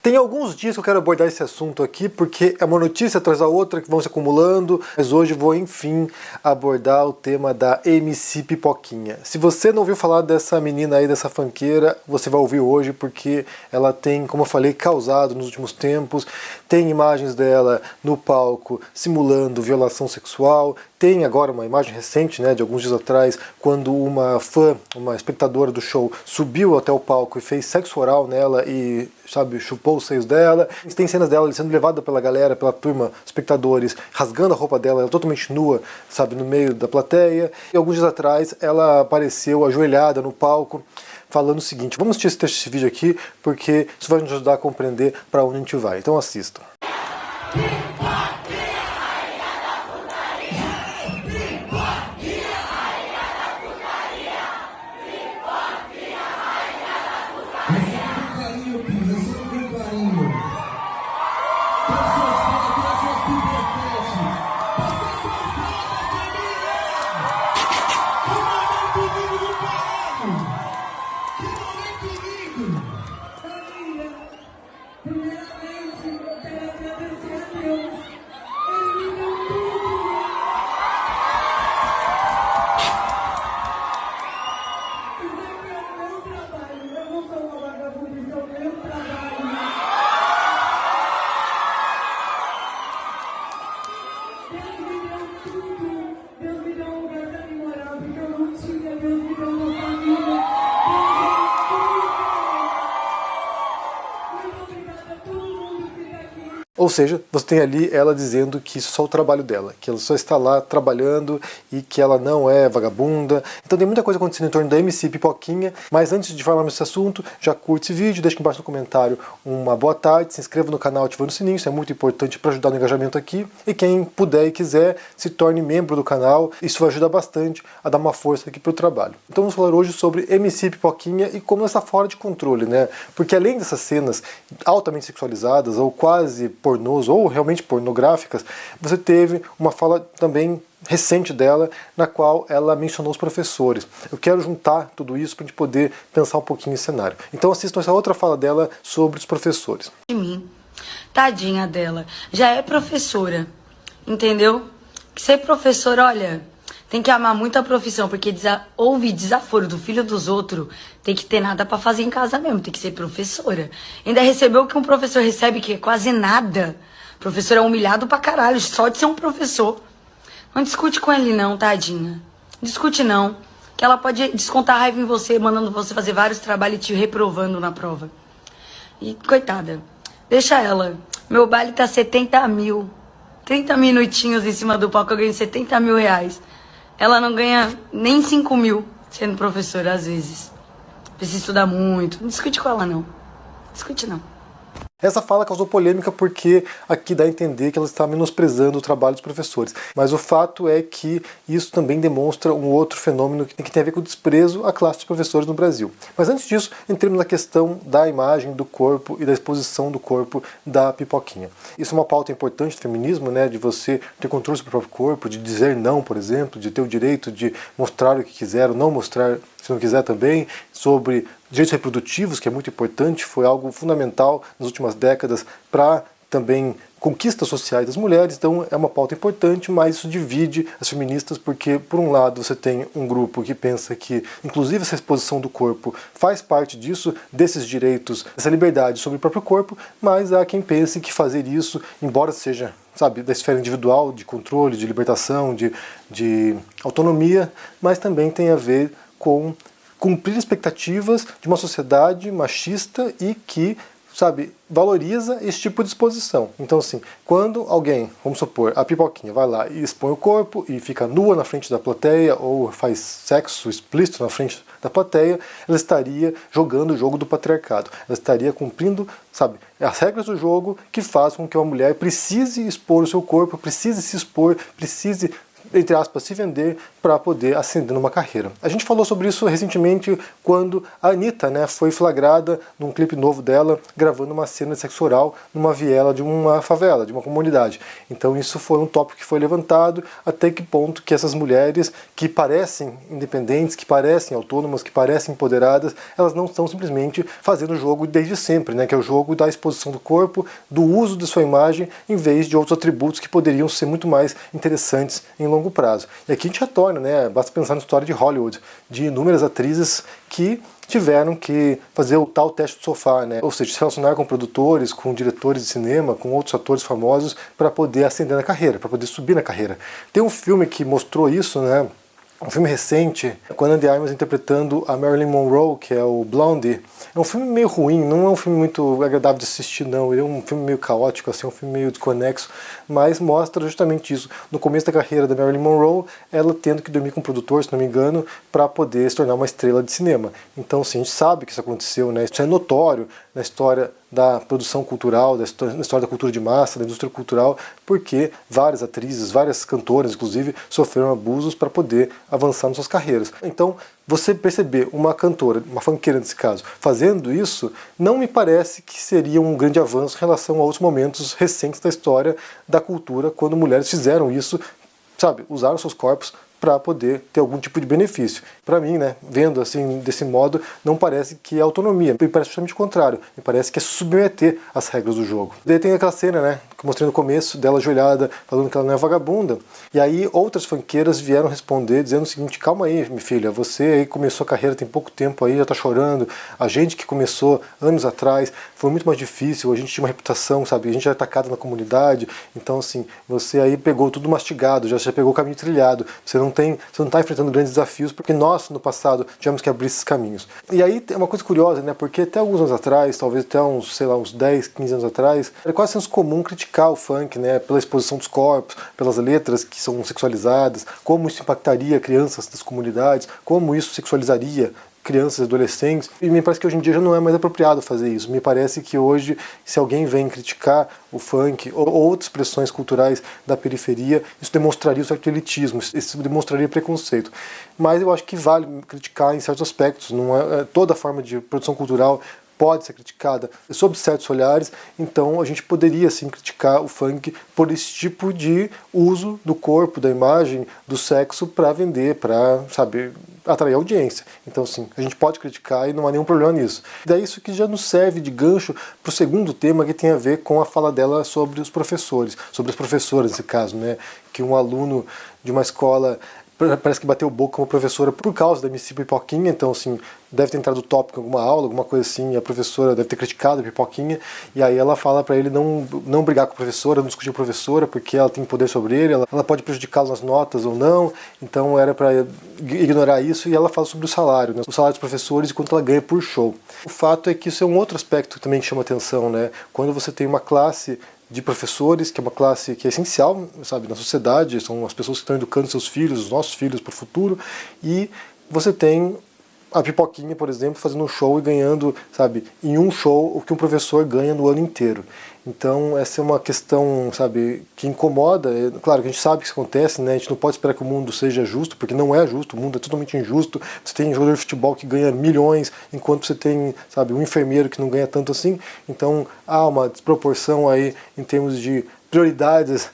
Tem alguns dias que eu quero abordar esse assunto aqui, porque é uma notícia atrás da outra que vão se acumulando, mas hoje vou, enfim, abordar o tema da MC Pipoquinha. Se você não ouviu falar dessa menina aí, dessa funkeira, você vai ouvir hoje, porque ela tem, como eu falei, causado nos últimos tempos, tem imagens dela no palco simulando violação sexual, tem agora uma imagem recente, né, de alguns dias atrás, quando uma fã, uma espectadora do show, subiu até o palco e fez sexo oral nela e, sabe, chupou os seios dela. Tem cenas dela sendo levada pela galera, pela turma, espectadores, rasgando a roupa dela, ela totalmente nua, sabe, no meio da plateia. E alguns dias atrás ela apareceu ajoelhada no palco, falando o seguinte: vamos assistir esse vídeo aqui, porque isso vai nos ajudar a compreender para onde a gente vai. Então assistam. Ou seja, você tem ali ela dizendo que isso é só o trabalho dela, que ela só está lá trabalhando e que ela não é vagabunda. Então tem muita coisa acontecendo em torno da MC Pipoquinha, mas antes de falar nesse assunto, já curte esse vídeo, deixa aqui embaixo no comentário uma boa tarde, se inscreva no canal ativando o sininho, isso é muito importante para ajudar no engajamento aqui. E quem puder e quiser, se torne membro do canal, isso vai ajudar bastante a dar uma força aqui para o trabalho. Então vamos falar hoje sobre MC Pipoquinha e como ela está fora de controle, né? Porque além dessas cenas altamente sexualizadas ou quase pornôs ou realmente pornográficas, você teve uma fala também recente dela, na qual ela mencionou os professores. Eu quero juntar tudo isso para a gente poder pensar um pouquinho em cenário. Então assistam essa outra fala dela sobre os professores. De mim, tadinha dela, já é professora, entendeu? Ser professora, olha, tem que amar muito a profissão, porque ouvir desaforo do filho dos outros, tem que ter nada pra fazer em casa mesmo, tem que ser professora. Ainda recebeu o que um professor recebe, que é quase nada. O professor é humilhado pra caralho, só de ser um professor. Não discute com ele não, tadinha. Discute não, que ela pode descontar raiva em você, mandando você fazer vários trabalhos e te reprovando na prova. E, coitada, deixa ela. Meu baile tá 70 mil. 30 minutinhos em cima do palco, eu ganho 70 mil reais. Ela não ganha nem 5 mil sendo professora, às vezes. Precisa estudar muito. Não discute com ela, não. Discute, não. Essa fala causou polêmica porque aqui dá a entender que ela está menosprezando o trabalho dos professores. Mas o fato é que isso também demonstra um outro fenômeno que tem a ver com o desprezo à classe dos professores no Brasil. Mas antes disso, entremos na questão da imagem do corpo e da exposição do corpo da Pipoquinha. Isso é uma pauta importante do feminismo, né, de você ter controle sobre o próprio corpo, de dizer não, por exemplo, de ter o direito de mostrar o que quiser ou não mostrar se não quiser também, sobre direitos reprodutivos, que é muito importante, foi algo fundamental nas últimas décadas para também conquistas sociais das mulheres. Então é uma pauta importante, mas isso divide as feministas, porque por um lado você tem um grupo que pensa que inclusive essa exposição do corpo faz parte disso, desses direitos, dessa liberdade sobre o próprio corpo, mas há quem pense que fazer isso, embora seja, sabe, da esfera individual, de controle, de libertação, de autonomia, mas também tem a ver com cumprir expectativas de uma sociedade machista e que, sabe, valoriza esse tipo de exposição. Então, assim, quando alguém, vamos supor, a Pipoquinha vai lá e expõe o corpo e fica nua na frente da plateia ou faz sexo explícito na frente da plateia, ela estaria jogando o jogo do patriarcado. Ela estaria cumprindo, sabe, as regras do jogo que fazem com que uma mulher precise expor o seu corpo, precise se expor, precise entre aspas, se vender para poder ascender numa carreira. A gente falou sobre isso recentemente quando a Anitta, né, foi flagrada num clipe novo dela, gravando uma cena de sexo oral numa viela de uma favela, de uma comunidade. Então isso foi um tópico que foi levantado, até que ponto que essas mulheres que parecem independentes, que parecem autônomas, que parecem empoderadas, elas não estão simplesmente fazendo o jogo desde sempre, né, que é o jogo da exposição do corpo, do uso de sua imagem, em vez de outros atributos que poderiam ser muito mais interessantes em longo prazo. E aqui a gente retorna, né? Basta pensar na história de Hollywood, de inúmeras atrizes que tiveram que fazer o tal teste do sofá, né? Ou seja, se relacionar com produtores, com diretores de cinema, com outros atores famosos para poder ascender na carreira, para poder subir na carreira. Tem um filme que mostrou isso, né? Um filme recente, com a Ana de Armas interpretando a Marilyn Monroe, que é o Blondie. É um filme meio ruim, não é um filme muito agradável de assistir, não. Ele é um filme meio caótico, assim, um filme meio desconexo, mas mostra justamente isso. No começo da carreira da Marilyn Monroe, ela tendo que dormir com um produtor, se não me engano, para poder se tornar uma estrela de cinema. Então, assim, a gente sabe que isso aconteceu, né? Isso é notório na história da produção cultural, na história da cultura de massa, da indústria cultural, porque várias atrizes, várias cantoras, inclusive, sofreram abusos para poder avançar nas suas carreiras. Então, você perceber uma cantora, uma funkeira nesse caso, fazendo isso, não me parece que seria um grande avanço em relação a outros momentos recentes da história da cultura, quando mulheres fizeram isso, sabe, usaram seus corpos para poder ter algum tipo de benefício. Para mim, né, vendo assim desse modo, não parece que é autonomia, me parece justamente o contrário, me parece que é submeter às regras do jogo. Daí tem aquela cena, né, que eu mostrei no começo, dela ajoelhada, falando que ela não é vagabunda, e aí outras funkeiras vieram responder dizendo o seguinte: calma aí, minha filha, você aí começou a carreira tem pouco tempo aí, já tá chorando, a gente que começou anos atrás, foi muito mais difícil, a gente tinha uma reputação, sabe, a gente era atacado na comunidade, então assim, você aí pegou tudo mastigado, já pegou o caminho trilhado, você não está enfrentando grandes desafios, porque nós, no passado, tivemos que abrir esses caminhos. E aí é uma coisa curiosa, né? Porque até alguns anos atrás, talvez até uns, sei lá, uns 10, 15 anos atrás, era quase senso comum criticar o funk, né? Pela exposição dos corpos, pelas letras que são sexualizadas, como isso impactaria crianças das comunidades, como isso sexualizaria crianças e adolescentes, e me parece que hoje em dia já não é mais apropriado fazer isso. Me parece que hoje, se alguém vem criticar o funk ou outras expressões culturais da periferia, isso demonstraria um certo elitismo, isso demonstraria preconceito. Mas eu acho que vale criticar em certos aspectos, não é, toda forma de produção cultural pode ser criticada sob certos olhares, então a gente poderia sim criticar o funk por esse tipo de uso do corpo, da imagem, do sexo para vender, para, sabe, atrair audiência. Então sim, a gente pode criticar e não há nenhum problema nisso. Daí isso que já nos serve de gancho para o segundo tema, que tem a ver com a fala dela sobre os professores, sobre as professoras nesse caso, né, que um aluno de uma escola parece que bateu boca com a professora por causa da MC Pipoquinha, então assim, deve ter entrado tópico em alguma aula, alguma coisa assim, e a professora deve ter criticado a Pipoquinha, e aí ela fala para ele não brigar com a professora, não discutir com a professora, porque ela tem poder sobre ele, ela pode prejudicá-lo nas notas ou não, então era para ignorar isso, e ela fala sobre o salário, né, o salário dos professores e quanto ela ganha por show. O fato é que isso é um outro aspecto que também chama atenção, né, quando você tem uma classe de professores, que é uma classe que é essencial, sabe, na sociedade, são as pessoas que estão educando seus filhos, os nossos filhos para o futuro, e você tem a Pipoquinha, por exemplo, fazendo um show e ganhando, sabe, em um show o que um professor ganha no ano inteiro. Então essa é uma questão, sabe, que incomoda. Claro que a gente sabe que isso acontece, né? A gente não pode esperar que o mundo seja justo, porque não é justo, o mundo é totalmente injusto. Você tem um jogador de futebol que ganha milhões, enquanto você tem, sabe, um enfermeiro que não ganha tanto assim. Então há uma desproporção aí em termos de prioridades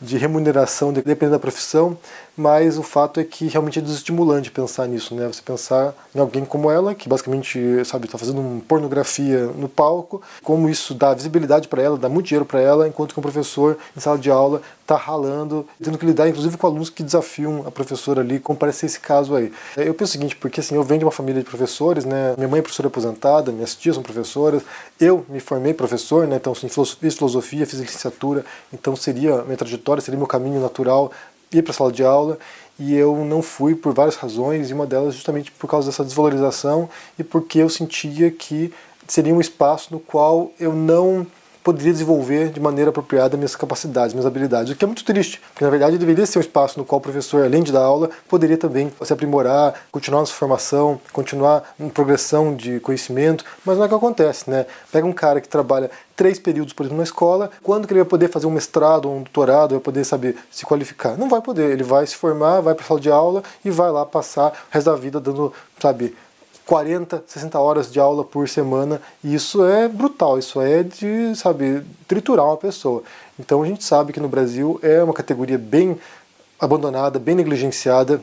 de remuneração, dependendo da profissão, mas o fato é que realmente é desestimulante pensar nisso, né? Você pensar em alguém como ela, que basicamente, sabe, está fazendo uma pornografia no palco, como isso dá visibilidade para ela, dá muito dinheiro para ela, enquanto que um professor em sala de aula está ralando, tendo que lidar inclusive com alunos que desafiam a professora ali, como parece ser esse caso aí. Eu penso o seguinte, porque assim, eu venho de uma família de professores, né? Minha mãe é professora aposentada, minhas tias são professoras, eu me formei professor, né? Então, assim, fiz filosofia, fiz licenciatura, então minha trajetória, seria meu caminho natural ir para a sala de aula, e eu não fui por várias razões, e uma delas justamente por causa dessa desvalorização e porque eu sentia que seria um espaço no qual eu não poderia desenvolver de maneira apropriada minhas capacidades, minhas habilidades, o que é muito triste, porque na verdade deveria ser um espaço no qual o professor, além de dar aula, poderia também se aprimorar, continuar na sua formação, continuar em progressão de conhecimento, mas não é o que acontece, né? Pega um cara que trabalha 3 períodos, por exemplo, na escola, quando que ele vai poder fazer um mestrado ou um doutorado, vai poder, saber se qualificar? Não vai poder, ele vai se formar, vai para a sala de aula e vai lá passar o resto da vida dando, 40, 60 horas de aula por semana, e isso é brutal, isso é de, triturar uma pessoa. Então a gente sabe que no Brasil é uma categoria bem abandonada, bem negligenciada.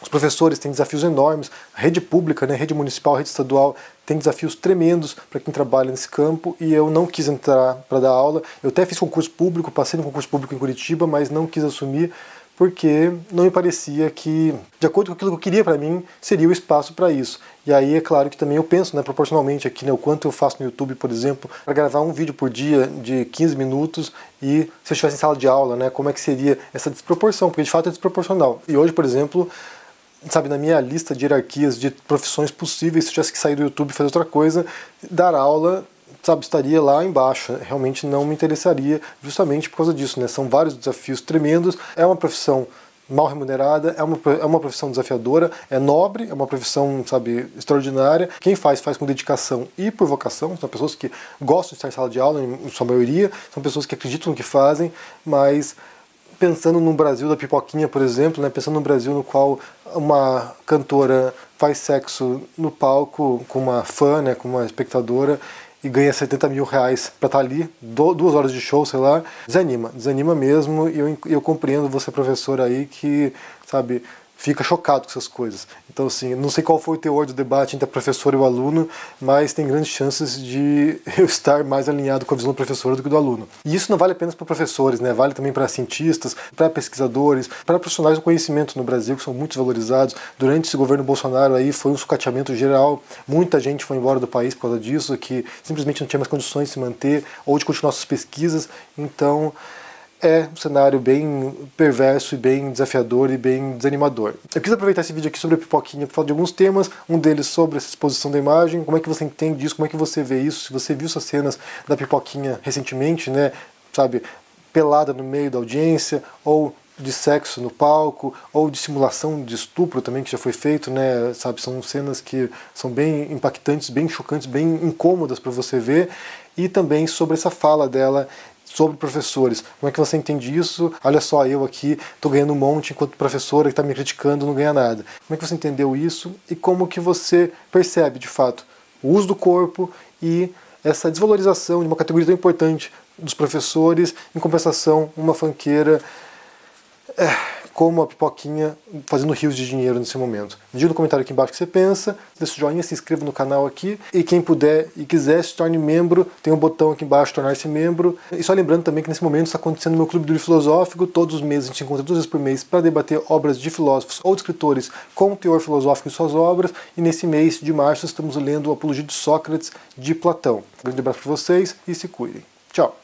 Os professores têm desafios enormes, a rede pública, né, rede municipal, rede estadual, tem desafios tremendos para quem trabalha nesse campo, e eu não quis entrar para dar aula. Eu até fiz concurso público, passei no concurso público em Curitiba, mas não quis assumir, porque não me parecia que, de acordo com aquilo que eu queria para mim, seria o espaço para isso. E aí é claro que também eu penso, né, proporcionalmente aqui, né, o quanto eu faço no YouTube, por exemplo, para gravar um vídeo por dia de 15 minutos, e se eu estivesse em sala de aula, né, como é que seria essa desproporção, porque de fato é desproporcional. E hoje, por exemplo, na minha lista de hierarquias de profissões possíveis, se eu tivesse que sair do YouTube e fazer outra coisa, dar aula, estaria lá embaixo. Realmente não me interessaria, justamente por causa disso, né? São vários desafios tremendos, é uma profissão mal remunerada, é uma profissão desafiadora, é nobre, é uma profissão, extraordinária. Quem faz com dedicação e por vocação, são pessoas que gostam de estar em sala de aula, em sua maioria, são pessoas que acreditam no que fazem, mas pensando no Brasil da pipoquinha, por exemplo, né, pensando no Brasil no qual uma cantora faz sexo no palco com uma fã, né, com uma espectadora, e ganha 70 mil reais para estar ali, 2 horas de show, sei lá, desanima mesmo, e eu compreendo você, professor, aí, que, fica chocado com essas coisas. Então, assim, não sei qual foi o teor do debate entre a professora e o aluno, mas tem grandes chances de eu estar mais alinhado com a visão do professor do que do aluno. E isso não vale apenas para professores, né? Vale também para cientistas, para pesquisadores, para profissionais do conhecimento no Brasil, que são muito valorizados. Durante esse governo Bolsonaro aí foi um sucateamento geral, muita gente foi embora do país por causa disso, que simplesmente não tinha mais condições de se manter ou de continuar suas pesquisas. Então, é um cenário bem perverso e bem desafiador e bem desanimador. Eu quis aproveitar esse vídeo aqui sobre a pipoquinha para falar de alguns temas, um deles sobre essa exposição da imagem, como é que você entende isso, como é que você vê isso, se você viu essas cenas da pipoquinha recentemente, né, pelada no meio da audiência, ou de sexo no palco, ou de simulação de estupro também, que já foi feito, né, são cenas que são bem impactantes, bem chocantes, bem incômodas para você ver, e também sobre essa fala dela sobre professores. Como é que você entende isso? Olha só, eu aqui estou ganhando um monte, enquanto professora que está me criticando não ganha nada. Como é que você entendeu isso? E como que você percebe, de fato, o uso do corpo e essa desvalorização de uma categoria tão importante dos professores, em compensação, uma funkeira como a pipoquinha fazendo rios de dinheiro nesse momento. Me diga no comentário aqui embaixo o que você pensa, deixa o joinha, se inscreva no canal aqui, e quem puder e quiser se torne membro, tem um botão aqui embaixo, tornar-se membro. E só lembrando também que nesse momento está acontecendo no meu Clube do Livro Filosófico, todos os meses a gente se encontra 2 vezes por mês para debater obras de filósofos ou de escritores com teor filosófico em suas obras, e nesse mês de março estamos lendo o Apologia de Sócrates, de Platão. Um grande abraço para vocês e se cuidem. Tchau!